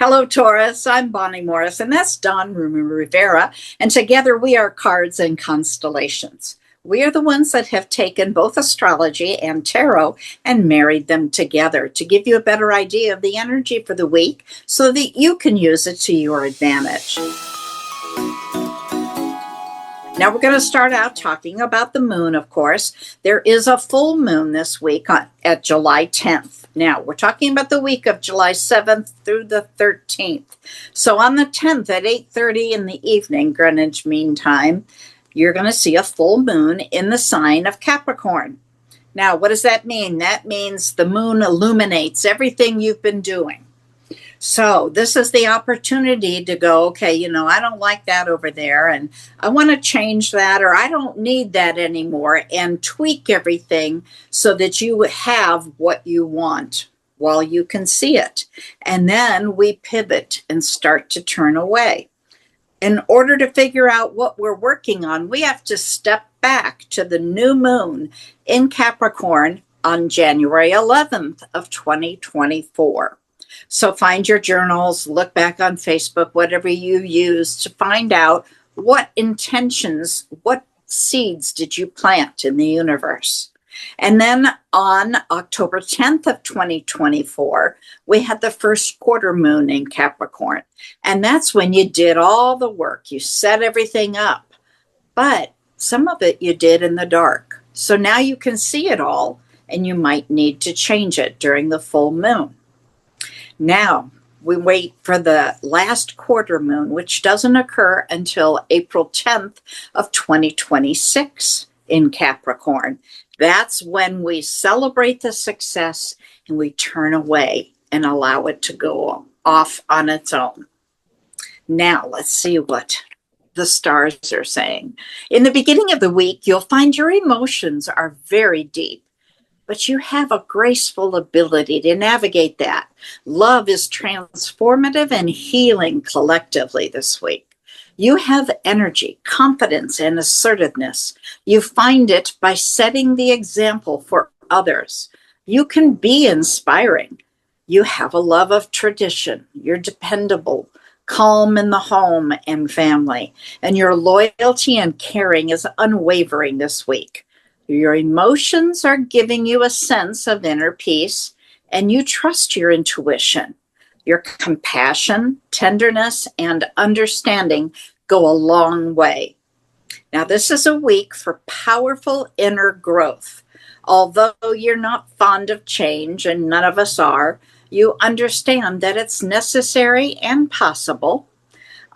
Hello, Taurus. I'm Bonnie Morris, and that's Don Rumi Rivera. And together we are Cards and Constellations. We are the ones that have taken both astrology and tarot and married them together to give you a better idea of the energy for the week so that you can use it to your advantage. Now we're going to start out talking about the moon, of course. There is a full moon this week at July 10th. Now, we're talking about the week of July 7th through the 13th. So on the 10th at 8:30 in the evening, Greenwich Mean Time, you're going to see a full moon in the sign of Capricorn. Now, what does that mean? That means the moon illuminates everything you've been doing. So this is the opportunity to go, okay, I don't like that over there, and I want to change that, or I don't need that anymore, and tweak everything so that you have what you want while you can see it. And then we pivot and start to turn away. In order to figure out what we're working on, we have to step back to the new moon in Capricorn on January 11th of 2024. So find your journals, look back on Facebook, whatever you use to find out what intentions, what seeds did you plant in the universe. And then on October 10th of 2024, we had the first quarter moon in Capricorn. And that's when you did all the work. You set everything up. But some of it you did in the dark. So now you can see it all, and you might need to change it during the full moon. Now, we wait for the last quarter moon, which doesn't occur until April 10th of 2026 in Capricorn. That's when we celebrate the success and we turn away and allow it to go off on its own. Now, let's see what the stars are saying. In the beginning of the week, you'll find your emotions are very deep, but you have a graceful ability to navigate that. Love is transformative and healing collectively this week. You have energy, confidence, and assertiveness. You find it by setting the example for others. You can be inspiring. You have a love of tradition. You're dependable, calm in the home and family, and your loyalty and caring is unwavering this week. Your emotions are giving you a sense of inner peace, and you trust your intuition. Your compassion, tenderness, and understanding go a long way. Now, this is a week for powerful inner growth. Although you're not fond of change, and none of us are, you understand that it's necessary and possible.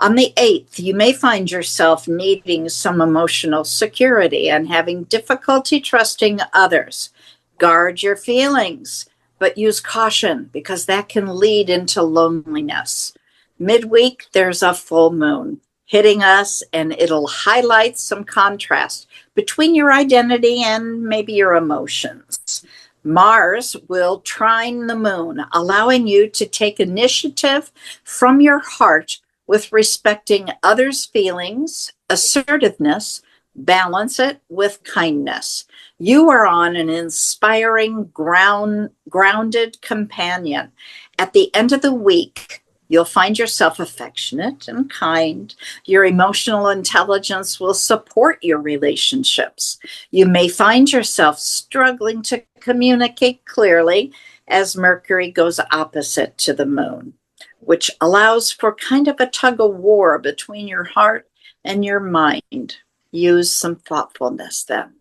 On the 8th, you may find yourself needing some emotional security and having difficulty trusting others. Guard your feelings, but use caution because that can lead into loneliness. Midweek, there's a full moon hitting us, and it'll highlight some contrast between your identity and maybe your emotions. Mars will trine the moon, allowing you to take initiative from your heart with respecting others' feelings, assertiveness, balance it with kindness. You are on an inspiring, grounded companion. At the end of the week, you'll find yourself affectionate and kind. Your emotional intelligence will support your relationships. You may find yourself struggling to communicate clearly as Mercury goes opposite to the moon, which allows for kind of a tug of war between your heart and your mind. Use some thoughtfulness then.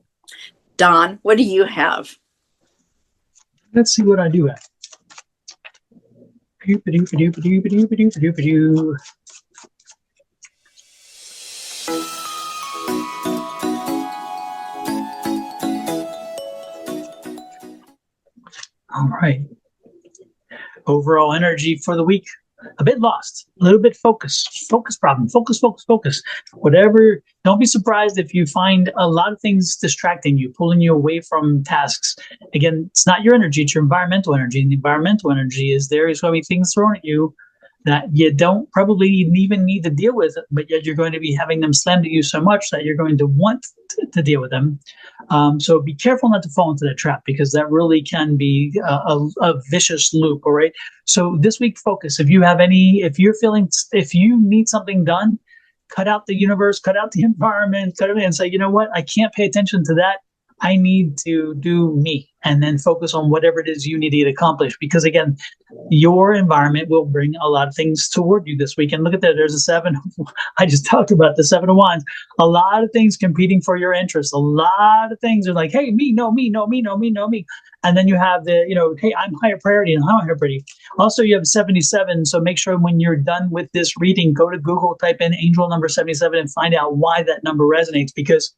Don, what do you have? Let's see what I do have. All right. Overall energy for the week, a bit lost, a little bit focus problem, focus. Whatever, don't be surprised if you find a lot of things distracting you, pulling you away from tasks. Again, it's not your energy, it's your environmental energy. And the environmental energy is there is going to be things thrown at you that you don't probably even need to deal with, but yet you're going to be having them slammed at you so much that you're going to want to deal with them. So be careful not to fall into that trap, because that really can be a vicious loop. All right. So this week, focus. If you need something done, cut out the universe, cut out the environment, cut it and say, you know what? I can't pay attention to that. I need to do me, and then focus on whatever it is you need to get accomplished. Because again, your environment will bring a lot of things toward you this week. And look at that. There's a 7. I just talked about the 7 of Wands. A lot of things competing for your interest. A lot of things are like, hey, me, no, me, no, me, no, me, no, me. And then you have the, hey, I'm higher priority and I'm higher priority. Also, you have 77. So make sure when you're done with this reading, go to Google, type in angel number 77 and find out why that number resonates, because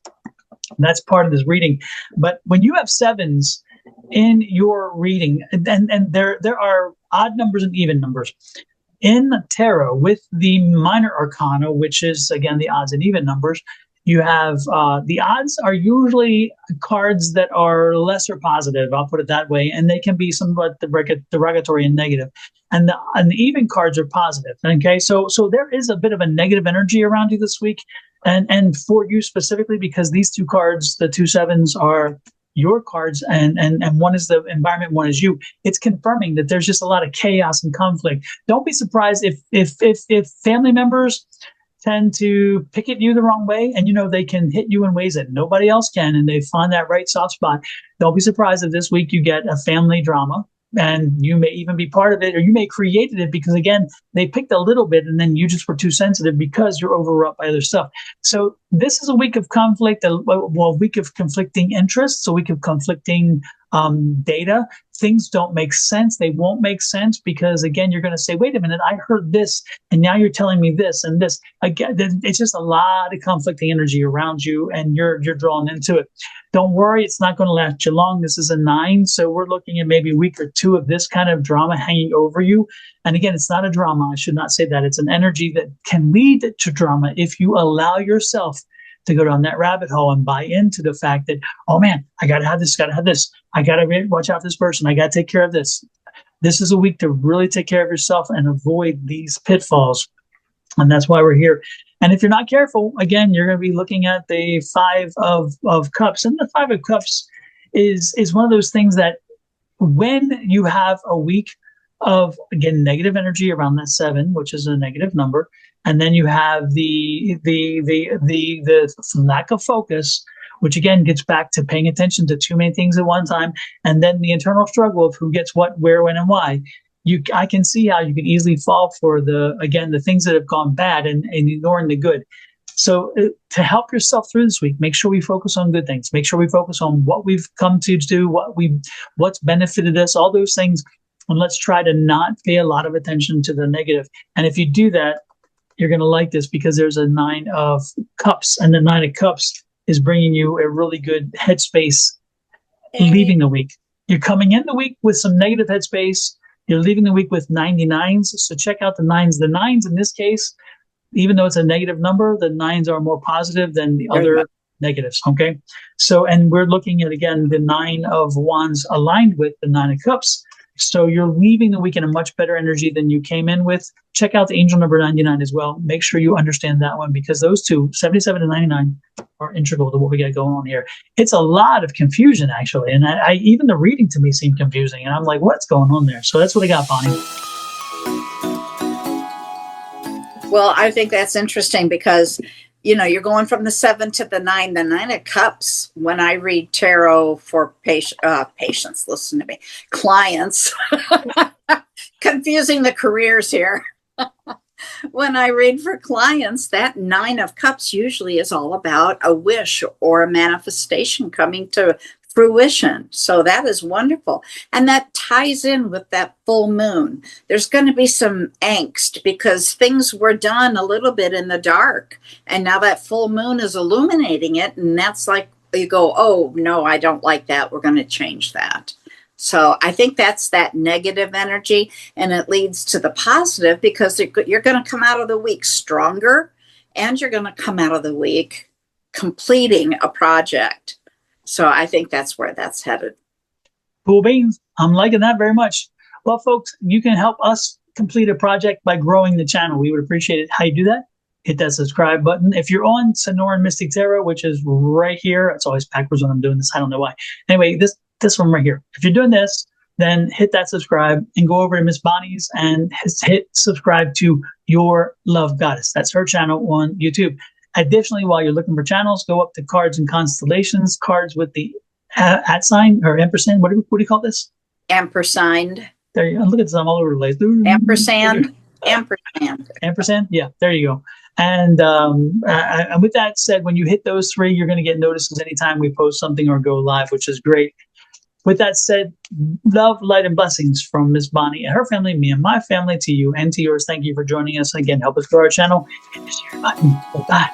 that's part of this reading. But when you have 7s in your reading, and there are odd numbers and even numbers in tarot with the minor arcana, which is again the odds and even numbers. You have the odds are usually cards that are lesser positive, I'll put it that way, and they can be somewhat derogatory and negative. And the even cards are positive. Okay, so there is a bit of a negative energy around you this week, and for you specifically, because these two cards, the 2 7s, are your cards, and one is the environment, one is you. It's confirming that there's just a lot of chaos and conflict. Don't be surprised if family members tend to pick at you the wrong way, and they can hit you in ways that nobody else can, and they find that right soft spot. Don't be surprised if this week you get a family drama, and you may even be part of it, or you may create it because again, they picked a little bit and then you just were too sensitive because you're overwrought by other stuff. So this is a week of conflict, a week of conflicting interests, a week of conflicting data. Things don't make sense. They won't make sense because again, you're going to say, wait a minute, I heard this and now you're telling me this and this. Again, it's just a lot of conflicting energy around you and you're drawn into it. Don't worry, it's not going to last you long. This is a 9, so we're looking at maybe a week or 2 of this kind of drama hanging over you. And again, it's not a drama. I should not say that. It's an energy that can lead to drama if you allow yourself to go down that rabbit hole and buy into the fact that, oh man, I got to have this, got to have this. I got to watch out for this person. I got to take care of this. This is a week to really take care of yourself and avoid these pitfalls. And that's why we're here. And if you're not careful, again, you're going to be looking at the 5 of Cups. And the 5 of Cups is one of those things that when you have a week of, again, negative energy around that 7, which is a negative number, and then you have the lack of focus, which again gets back to paying attention to too many things at one time, and then the internal struggle of who gets what, where, when, and why. I can see how you can easily fall for the things that have gone bad and ignoring the good. So to help yourself through this week, make sure we focus on good things. Make sure we focus on what we've come to do, what's benefited us, all those things. And let's try to not pay a lot of attention to the negative. And if you do that, you're going to like this because there's a 9 of Cups, and the 9 of Cups is bringing you a really good headspace leaving the week. You're coming in the week with some negative headspace. You're leaving the week with 99s. So check out the 9s. The 9s in this case, even though it's a negative number, the 9s are more positive than the other negatives. Okay. So, and we're looking at, again, the 9 of Wands aligned with the 9 of Cups. So you're leaving the week in a much better energy than you came in with. Check out the angel number 99 as well. Make sure you understand that one, because those two, 77 and 99, are integral to what we got going on here. It's a lot of confusion, actually. And I even the reading to me seemed confusing. And I'm like, what's going on there? So that's what I got, Bonnie. Well, I think that's interesting because, you're going from the 7 to the 9. The 9 of Cups, when I read tarot for patients, listen to me, clients, confusing the careers here. When I read for clients, that 9 of Cups usually is all about a wish or a manifestation coming to fruition. So that is wonderful. And that ties in with that full moon. There's going to be some angst because things were done a little bit in the dark. And now that full moon is illuminating it. And that's like you go, oh, no, I don't like that. We're going to change that. So I think that's that negative energy. And it leads to the positive because you're going to come out of the week stronger, and you're going to come out of the week completing a project. So I think that's where that's headed. Cool beans. I'm liking that very much. Well, folks, you can help us complete a project by growing the channel. We would appreciate it. How you do that? Hit that subscribe button. If you're on Sonoran Mystic Tarot, which is right here, it's always backwards when I'm doing this. I don't know why. Anyway, this one right here. If you're doing this, then hit that subscribe and go over to Miss Bonnie's and hit subscribe to Your Love Goddess. That's her channel on YouTube. Additionally, while you're looking for channels, go up to Cards and Constellations, cards with the at sign or ampersand. What do you call this? Ampersand. There you go. Look at this. I'm all over the place. Ampersand. Ampersand. Ampersand. Yeah, there you go. And with that said, when you hit those three, you're going to get notices anytime we post something or go live, which is great. With that said, love, light, and blessings from Miss Bonnie and her family, me and my family, to you and to yours. Thank you for joining us. Again, help us grow our channel. Hit the share button. Bye.